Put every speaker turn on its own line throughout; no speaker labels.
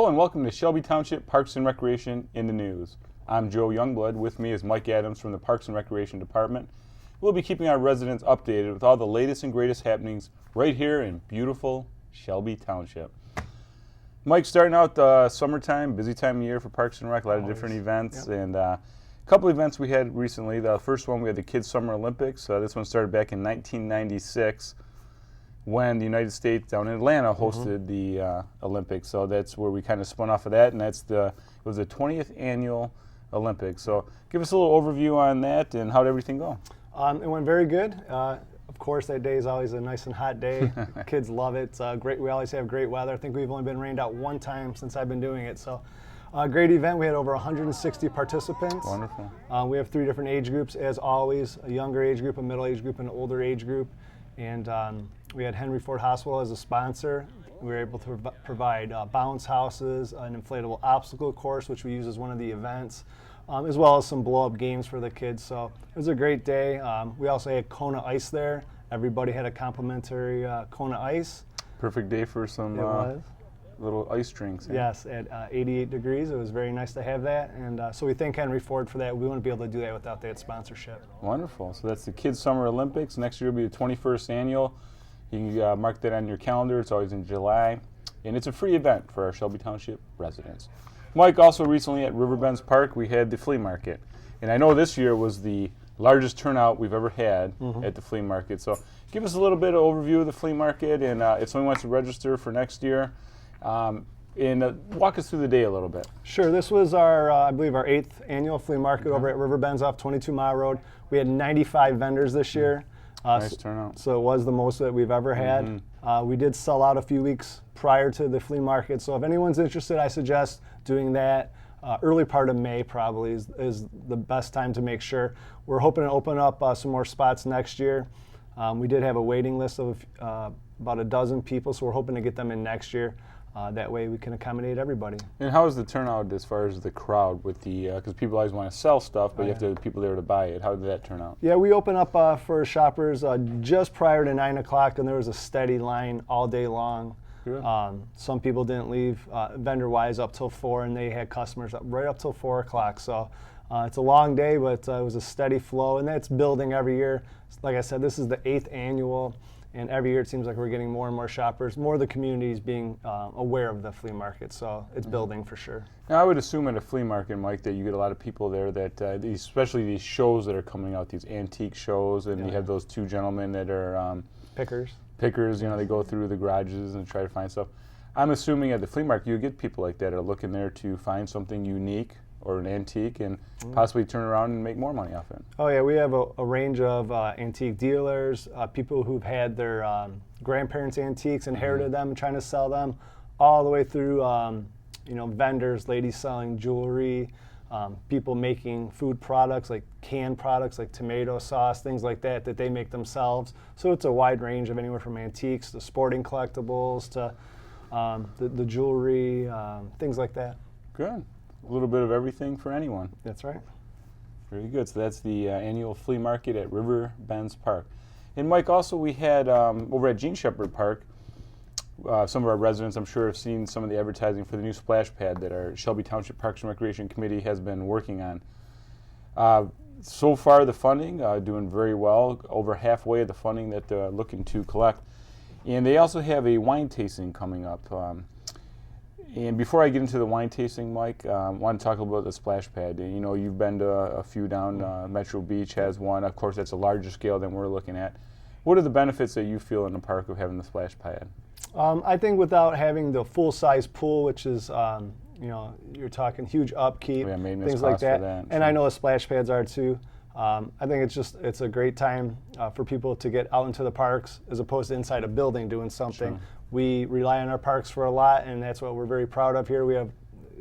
Hello and welcome to Shelby Township Parks and Recreation in the News. I'm Joe Youngblood. With me is Mike Adams from the Parks and Recreation Department. We'll be keeping our residents updated with all the latest and greatest happenings right here in beautiful Shelby Township. Mike, starting out the summertime, busy time of year for Parks and Rec, a lot of different events, and a couple events we had recently. The first one, we had the Kids Summer Olympics. This one started back in 1996. When the United States down in Atlanta hosted the Olympics. So that's where we kind of spun off of that, and it was the 20th annual Olympics. So give us a little overview on that and how did everything go?
It went very good. Of course, that day is always a nice and hot day. Kids love it. It's great. We always have great weather. I think we've only been rained out one time since I've been doing it. So great event. We had over 160 participants.
Wonderful.
We have 3 different age groups, as always, a younger age group, a middle age group, and an older age group. And we had Henry Ford Hospital as a sponsor. We were able to provide bounce houses, an inflatable obstacle course, which we use as one of the events, as well as some blow-up games for the kids. So it was a great day. We also had Kona Ice there. Everybody had a complimentary Kona Ice.
Perfect day for some little ice drinks.
Yes, at 88 degrees. It was very nice to have that. And so we thank Henry Ford for that. We wouldn't be able to do that without that sponsorship.
Wonderful. So that's the Kids Summer Olympics. Next year will be the 21st annual. You can mark that on your calendar. It's always in July. And it's a free event for our Shelby Township residents. Mike, also recently at Riverbends Park, we had the flea market. And I know this year was the largest turnout we've ever had at the flea market. So give us a little bit of overview of the flea market, and if someone wants to register for next year, and walk us through the day a little bit.
Sure. This was our, I believe, our 8th annual flea market over at Riverbends off 22 Mile Road. We had 95 vendors this year.
Nice turnout.
So it was the most that we've ever had. We did sell out a few weeks prior to the flea market. So if anyone's interested, I suggest doing that. Early part of May probably is the best time to make sure. We're hoping to open up some more spots next year. We did have a waiting list of about a dozen people, so we're hoping to get them in next year. That way we can accommodate everybody.
And how is the turnout as far as the crowd with the, because people always want to sell stuff, but you have to have people there to buy it. How did that turn out?
Yeah, we open up for shoppers just prior to 9 o'clock, and there was a steady line all day long.
Good.
Some people didn't leave vendor-wise up till 4, and they had customers right up till 4 o'clock. So it's a long day, but it was a steady flow, and that's building every year. Like I said, this is the 8th annual. And every year it seems like we're getting more and more shoppers, more of the communities being aware of the flea market. So it's building for sure.
Now I would assume at a flea market, Mike, that you get a lot of people there that, especially these shows that are coming out, these antique shows, and you have those 2 gentlemen that are
Pickers.
Pickers, they go through the garages and try to find stuff. I'm assuming at the flea market you get people like that are looking there to find something unique or an antique and possibly turn around and make more money off it.
Oh yeah, we have a range of antique dealers, people who've had their grandparents' antiques, inherited them, trying to sell them, all the way through vendors, ladies selling jewelry, people making food products like canned products like tomato sauce, things like that they make themselves. So it's a wide range of anywhere from antiques to sporting collectibles to the jewelry, things like that.
Good. A little bit of everything for anyone.
That's right.
Very good. So that's the annual flea market at Riverbends Park. And Mike, also we had over at Gene Shepherd Park, some of our residents I'm sure have seen some of the advertising for the new splash pad that our Shelby Township Parks and Recreation Committee has been working on. So far the funding, doing very well, over halfway of the funding that they're looking to collect. And they also have a wine tasting coming up. And before I get into the wine tasting, Mike, I want to talk about the splash pad. You've been to a few down. Metro Beach has one. Of course, that's a larger scale than we're looking at. What are the benefits that you feel in the park of having the splash pad?
I think without having the full-size pool, which is, you're talking huge upkeep, things like that. And
sure.
I know the splash pads are too. I think it's a great time for people to get out into the parks as opposed to inside a building doing something.
Sure.
We rely on our parks for a lot, and that's what we're very proud of here. We have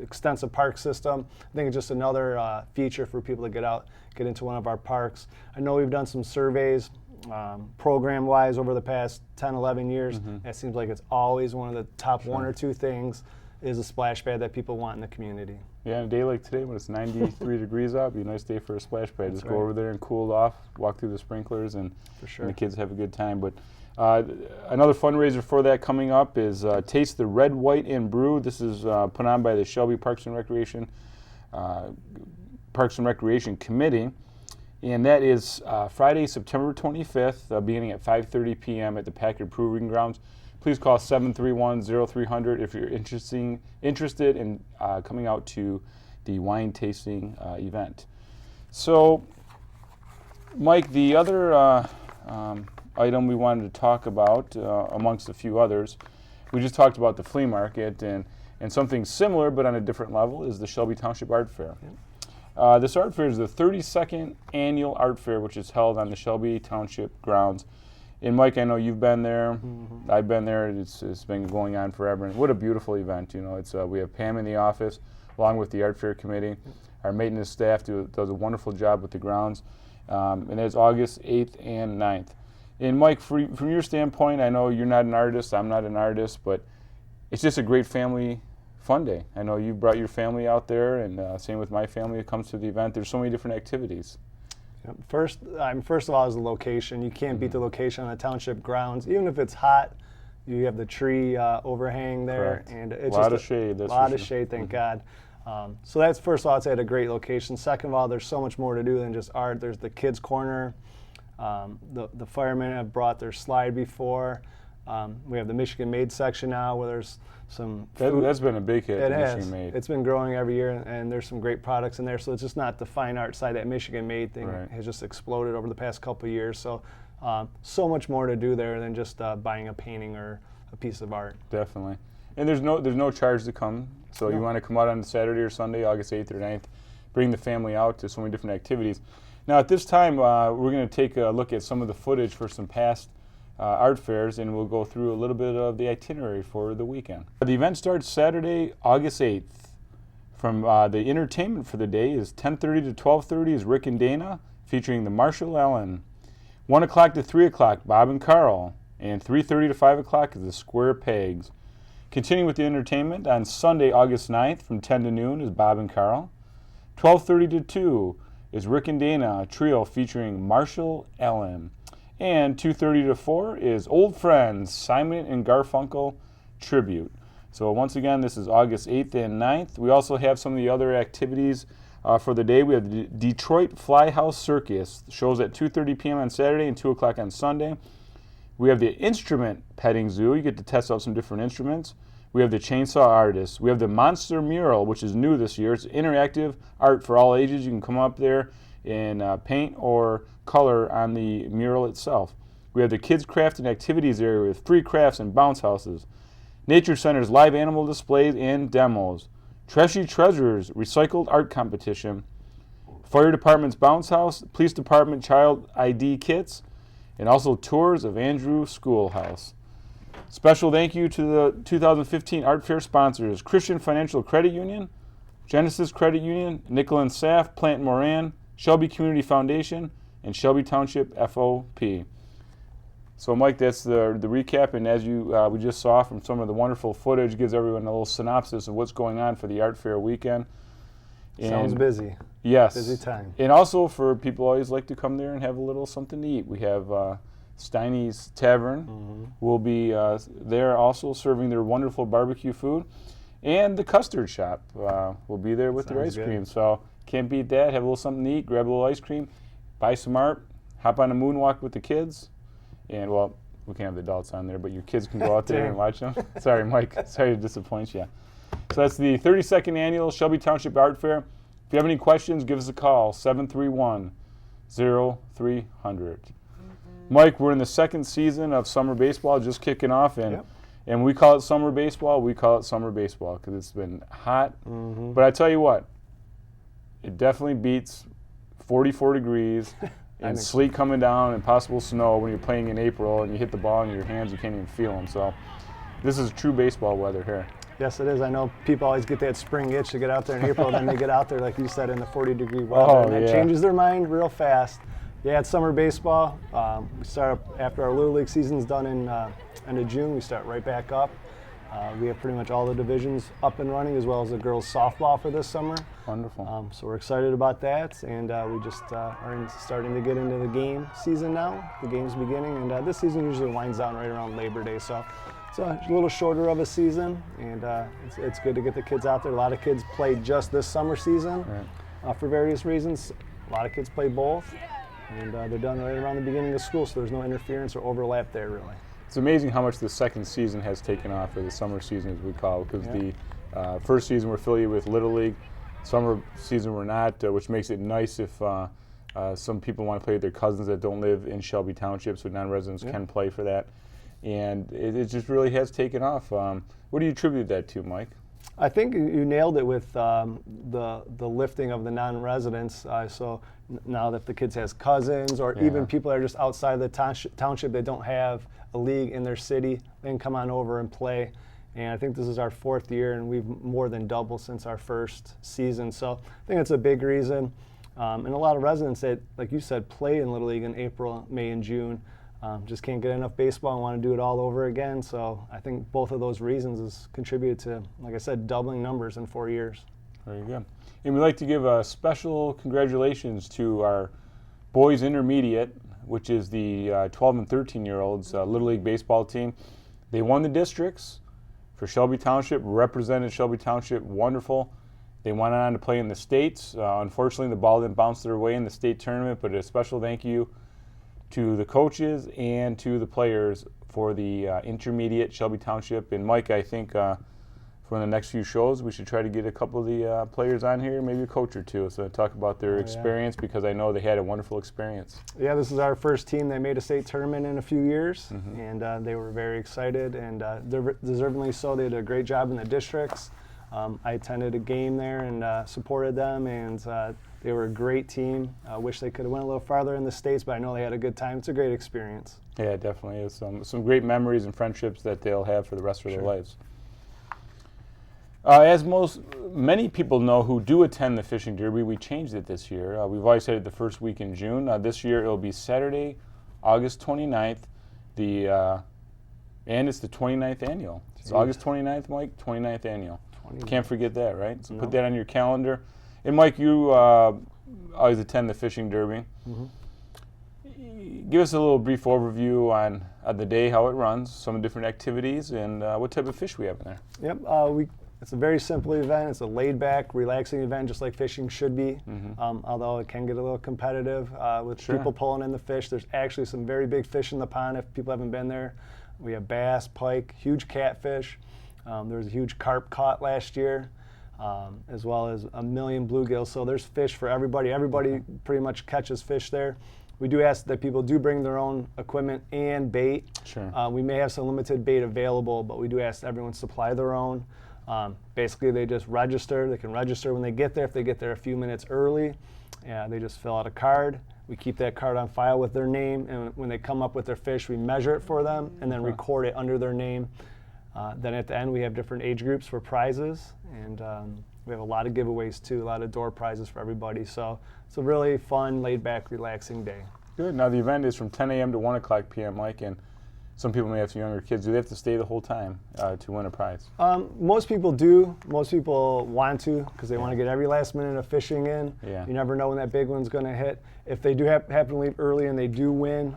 extensive park system. I think it's just another feature for people to get into one of our parks. I know we've done some surveys program-wise over the past 10, 11 years. It seems like it's always one of the top 1 or 2 things is a splash pad that people want in the community.
Yeah, on a day like today when it's 93 degrees out, it'd be a nice day for a splash pad.
That's
Just go over there and cool off, walk through the sprinklers, and,
for sure.
and the kids have a good time. But Another fundraiser for that coming up is Taste the Red, White, and Brew. This is put on by the Shelby Parks and Recreation Committee, and that is Friday, September 25th, beginning at 5:30 p.m. at the Packard Proving Grounds. Please call 731-0300 if you're interested in coming out to the wine tasting event. So, Mike, the other item we wanted to talk about, amongst a few others, we just talked about the flea market, and something similar but on a different level is the Shelby Township Art Fair. This art fair is the 32nd annual art fair, which is held on the Shelby Township grounds. And Mike, I know you've been there. Mm-hmm. I've been there. It's been going on forever. And what a beautiful event! You know, it's we have Pam in the office, along with the art fair committee. Our maintenance staff does a wonderful job with the grounds. And it's August 8th and 9th. And Mike, from your standpoint, I know you're not an artist, I'm not an artist, but it's just a great family fun day. I know you brought your family out there, and same with my family that comes to the event. There's so many different activities.
First of all, is the location. You can't beat the location on the township grounds. Even if it's hot, you have the tree overhang there.
Correct.
And it's
a lot of shade.
A lot of shade, thank God. So that's, first of all, I'd say, a great location. Second of all, there's so much more to do than just art. There's the kids' corner. The firemen have brought their slide before. We have the Michigan Made section now, where there's some food.
That's been a big hit.
It has.
Michigan Made.
It's been growing every year, and there's some great products in there. So it's just not the fine art side. That Michigan Made thing has just exploded over the past couple of years. So so much more to do there than just buying a painting or a piece of art.
Definitely. And there's no charge to come. So you want to come out on Saturday or Sunday, August 8th or 9th, bring the family out to so many different activities. Now at this time, we're going to take a look at some of the footage for some past art fairs, and we'll go through a little bit of the itinerary for the weekend. The event starts Saturday, August 8th. From the entertainment for the day is 10:30 to 12:30 is Rick and Dana, featuring the Marshall Allen. 1 o'clock to 3 o'clock, Bob and Carl. And 3:30 to 5 o'clock is the Square Pegs. Continuing with the entertainment, on Sunday, August 9th, from 10 to noon is Bob and Carl. 12:30 to 2 is Rick and Dana, a trio featuring Marshall Allen. And 2:30 to 4 is Old Friends, Simon and Garfunkel Tribute. So once again, this is August 8th and 9th. We also have some of the other activities for the day. We have the Detroit Flyhouse Circus, shows at 2:30 p.m. on Saturday and 2 o'clock on Sunday. We have the Instrument Petting Zoo. You get to test out some different instruments. We have the Chainsaw Artist. We have the Monster Mural, which is new this year. It's interactive art for all ages. You can come up there and paint or color on the mural itself. We have the Kids Craft and Activities area with free crafts and bounce houses. Nature Center's live animal displays and demos. Treshy Treasures recycled art competition. Fire Department's bounce house. Police Department child ID kits. And also tours of Andrew Schoolhouse. Special thank you to the 2015 Art Fair sponsors: Christian Financial Credit Union, Genesis Credit Union, Nickel and Saff, Plant Moran, Shelby Community Foundation, and Shelby Township FOP. So Mike, that's the recap, and as we just saw from some of the wonderful footage, gives everyone a little synopsis of what's going on for the Art Fair weekend. And
sounds busy.
Yes.
Busy time.
And also for people always like to come there and have a little something to eat. We have Steiny's Tavern will be there also serving their wonderful barbecue food. And the Custard Shop will be there with their ice cream. So can't beat that. Have a little something to eat, grab a little ice cream, buy some art, hop on a moonwalk with the kids. And, well, we can't have the adults on there, but your kids can go out there and watch them. Sorry, Mike. Sorry to disappoint you. So that's the 32nd Annual Shelby Township Art Fair. If you have any questions, give us a call, 731-0300. Mike, we're in the second season of summer baseball, just kicking off, and we call it summer baseball. We call it summer baseball because it's been hot. But I tell you what, it definitely beats 44 degrees and sleet coming down and possible snow when you're playing in April and you hit the ball in your hands, you can't even feel them. So this is true baseball weather here.
Yes, it is. I know people always get that spring itch to get out there in April, and then they get out there, like you said, in the 40-degree weather, and that changes their mind real fast. Yeah, it's summer baseball. We start up after our Little League season's done in end of June. We start right back up, We have pretty much all the divisions up and running, as well as the girls softball for this summer.
Wonderful.
So we're excited about that, and we just are starting to get into the game season now. The game's beginning, and this season usually winds down right around Labor Day, so it's a little shorter of a season, and it's good to get the kids out there. A lot of kids play just this summer season for various reasons. A lot of kids play both, and they're done right around the beginning of school, so there's no interference or overlap there, really.
It's amazing how much the second season has taken off, or the summer season as we call it, because the first season we're affiliated with Little League, summer season we're not, which makes it nice if some people want to play with their cousins that don't live in Shelby Township, so non-residents can play for that. And it just really has taken off. What do you attribute that to, Mike?
I think you nailed it with the lifting of the non-residents. So now that the kids has cousins, or even people that are just outside of the township that don't have a league in their city, they can come on over and play. And I think this is our 4th year, and we've more than doubled since our first season. So I think that's a big reason. And a lot of residents that, like you said, play in Little League in April, May, and June. Just can't get enough baseball and want to do it all over again. So I think both of those reasons has contributed to, like I said, doubling numbers in 4 years.
Very good. And we'd like to give a special congratulations to our boys intermediate, which is the 12 and 13-year-olds Little League baseball team. They won the districts for Shelby Township, represented Shelby Township, wonderful. They went on to play in the states. Unfortunately, the ball didn't bounce their way in the state tournament, but a special thank you to the coaches and to the players for the intermediate Shelby Township. And Mike, I think for the next few shows, we should try to get a couple of the players on here, maybe a coach or two, so talk about their experience, because I know they had a wonderful experience. Yeah,
this is our first team that made a state tournament in a few years, and they were very excited, and deservingly so. They did a great job in the districts. I attended a game there and supported them, and they were a great team. I wish they could have went a little farther in the States, but I know they had a good time. It's a great experience.
Yeah, it definitely is. Some great memories and friendships that they'll have for the rest of their lives. As many people know who do attend the Fishing Derby, we changed it this year. We've always had it the first week in June. This year it'll be Saturday, August 29th, and it's the 29th annual. It's August 29th, Mike, 29th annual. Can't forget that, right? So put that on your calendar. And Mike, you always attend the Fishing Derby. Give us a little brief overview on the day, how it runs, some different activities, and what type of fish we have in there.
Yep, it's a very simple event. It's a laid-back, relaxing event, just like fishing should be. Although it can get a little competitive with people pulling in the fish. There's actually some very big fish in the pond if people haven't been there. We have bass, pike, huge catfish. There was a huge carp caught last year, as well as a million bluegills. So there's fish for everybody. Everybody pretty much catches fish there. We do ask that people do bring their own equipment and bait. We may have some limited bait available, but we do ask everyone to supply their own. Basically, they just register. They can register when they get there. If they get there a few minutes early, they just fill out a card. We keep that card on file with their name, and when they come up with their fish, we measure it for them and then record it under their name. Then at the end, we have different age groups for prizes, and we have a lot of giveaways too, a lot of door prizes for everybody. So it's a really fun, laid-back, relaxing day.
Good. Now the event is from 10 a.m. to 1 o'clock p.m., Mike, and some people may have some younger kids. Do they have to stay the whole time to win a prize?
Most people do. Most people want to, because they want to get every last minute of fishing in. You never know when that big one's going to hit. If they do happen to leave early and they do win,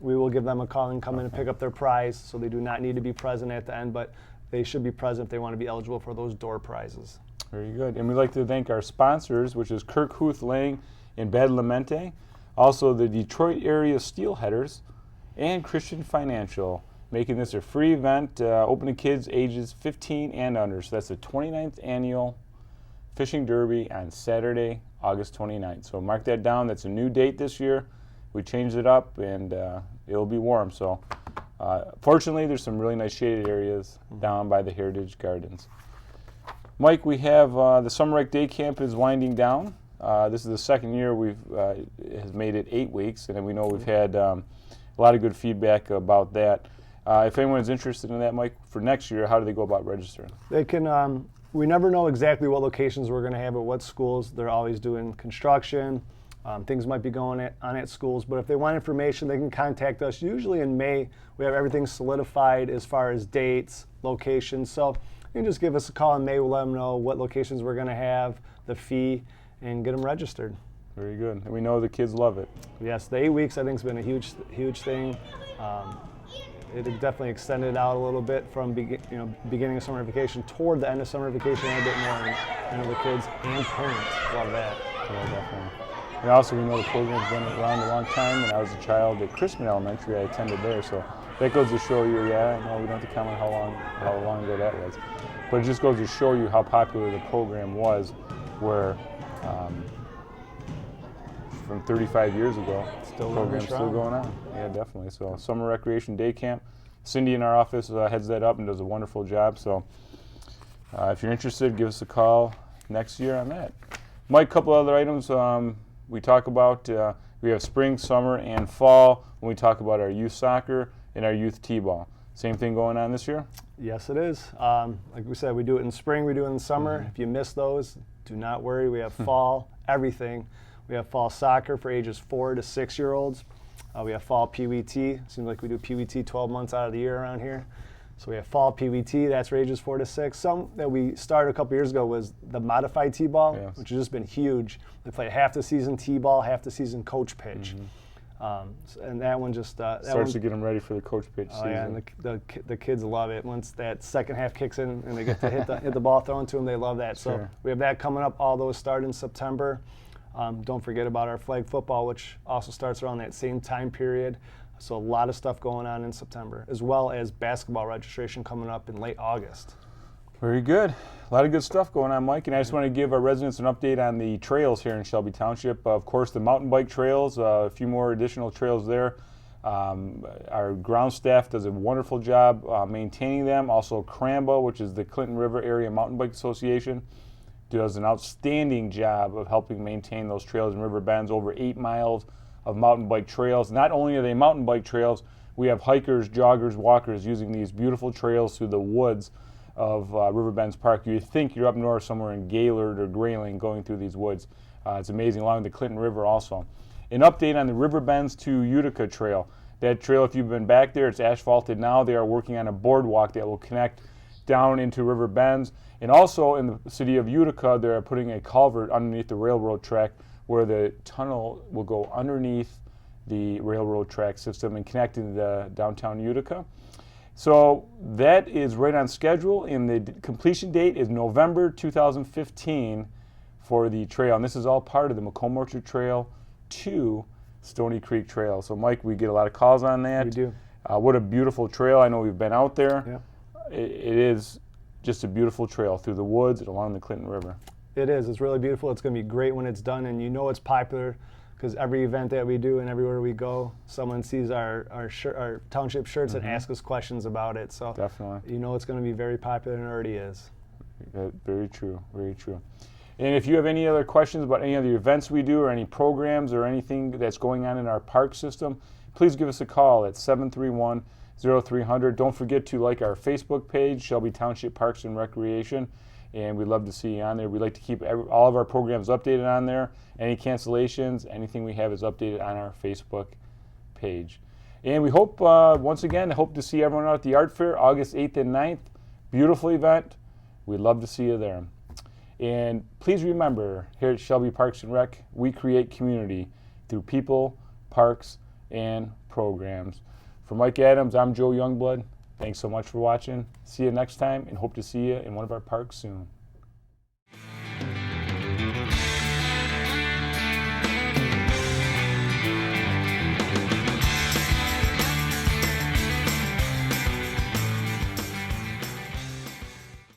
we will give them a call and come in and pick up their prize. So they do not need to be present at the end, but they should be present if they want to be eligible for those door prizes.
Very good. And we'd like to thank our sponsors, which is Kirk Huth Lang in Badalamenti, also the Detroit area Steelheaders, and Christian Financial, making this a free event open to kids ages 15 and under. So that's the 29th annual Fishing Derby on Saturday, August 29th. So mark that down. That's a new date this year. We changed it up, and it'll be warm. So fortunately, there's some really nice shaded areas down by the Heritage Gardens. Mike, we have the Summer Rec Day Camp is winding down. This is the second year has made it 8 weeks, and we know we've had a lot of good feedback about that. If anyone's interested in that, Mike, for next year, how do they go about registering?
They can. We never know exactly what locations we're going to have at what schools. They're always doing construction. Things might be going on at schools, but if they want information, they can contact us. Usually in May, we have everything solidified as far as dates, locations. So you can just give us a call in May. We'll let them know what locations we're going to have, the fee, and get them registered.
Very good. And we know the kids love it.
Yes, the 8 weeks I think has been a huge thing. It definitely extended out a little bit from beginning of summer vacation toward the end of summer vacation a bit more. And I know the kids and parents love that.
Yeah, definitely. And also, we know the program's been around a long time. When I was a child at Chrisman Elementary, I attended there. So that goes to show you, no, we don't have to comment how long ago that was. But it just goes to show you how popular the program was, where from 35 years ago, the program's still going on. Yeah, definitely. So Summer Recreation Day Camp. Cindy in our office heads that up and does a wonderful job. So if you're interested, give us a call next year on that. Mike, a couple other items we talk about. We have spring, summer, and fall when we talk about our youth soccer and our youth t-ball. Same thing going on this year?
Yes, it is. Like we said, we do it in spring, we do it in summer. Mm-hmm. If you miss those, do not worry. We have fall, everything. We have fall soccer for ages 4 to 6-year-olds. We have fall PWT. Seems like we do PWT 12 months out of the year around here. So we have fall PWT, that's for ages 4 to 6. Some that we started a couple years ago was the modified t-ball, yes, which has just been huge. They play half the season t-ball, half the season coach pitch. Mm-hmm. And that one just
starts to get them ready for the coach pitch season.
Yeah, and the kids love it. Once that second half kicks in and they get to hit the ball thrown to them, they love that. Sure. So we have that coming up. All those start in September. Don't forget about our flag football, which also starts around that same time period. So a lot of stuff going on in September, as well as basketball registration coming up in late August.
Very good. A lot of good stuff going on, Mike. And I just want to give our residents an update on the trails here in Shelby Township. Of course, the mountain bike trails, a few more additional trails there. Our ground staff does a wonderful job maintaining them. Also, CRAMBA, which is the Clinton River Area Mountain Bike Association, does an outstanding job of helping maintain those trails and river bends. Over 8 miles of mountain bike trails. Not only are they mountain bike trails, we have hikers, joggers, walkers using these beautiful trails through the woods of Riverbends Park. You think you're up north somewhere in Gaylord or Grayling going through these woods. It's amazing, along the Clinton River also. An update on the Riverbends to Utica Trail. That trail, if you've been back there, it's asphalted now. They are working on a boardwalk that will connect down into Riverbends. And also in the city of Utica, they're putting a culvert underneath the railroad track where the tunnel will go underneath the railroad track system and connect into the downtown Utica. So that is right on schedule, and the completion date is November 2015 for the trail. And this is all part of the Macomb Orchard Trail to Stony Creek Trail. So Mike, we get a lot of calls on that.
We do.
What a beautiful trail. I know we've been out there.
Yeah.
It is just a beautiful trail through the woods and along the Clinton River.
It is. It's really beautiful. It's going to be great when it's done, and you know it's popular because every event that we do and everywhere we go, someone sees our township shirts
Mm-hmm.
and asks us questions about it. So
definitely,
you know it's going to be very popular, and it already is.
Very true. Very true. And if you have any other questions about any of the events we do or any programs or anything that's going on in our park system, please give us a call at 731-0300. Don't forget to like our Facebook page, Shelby Township Parks and Recreation, and we'd love to see you on there. We'd like to keep all of our programs updated on there. Any cancellations, anything we have is updated on our Facebook page. And we hope, once again, hope to see everyone out at the Art Fair, August 8th and 9th. Beautiful event. We'd love to see you there. And please remember, here at Shelby Parks and Rec, we create community through people, parks, and programs. For Mike Adams, I'm Joe Youngblood. Thanks so much for watching. See you next time, and hope to see you in one of our parks soon.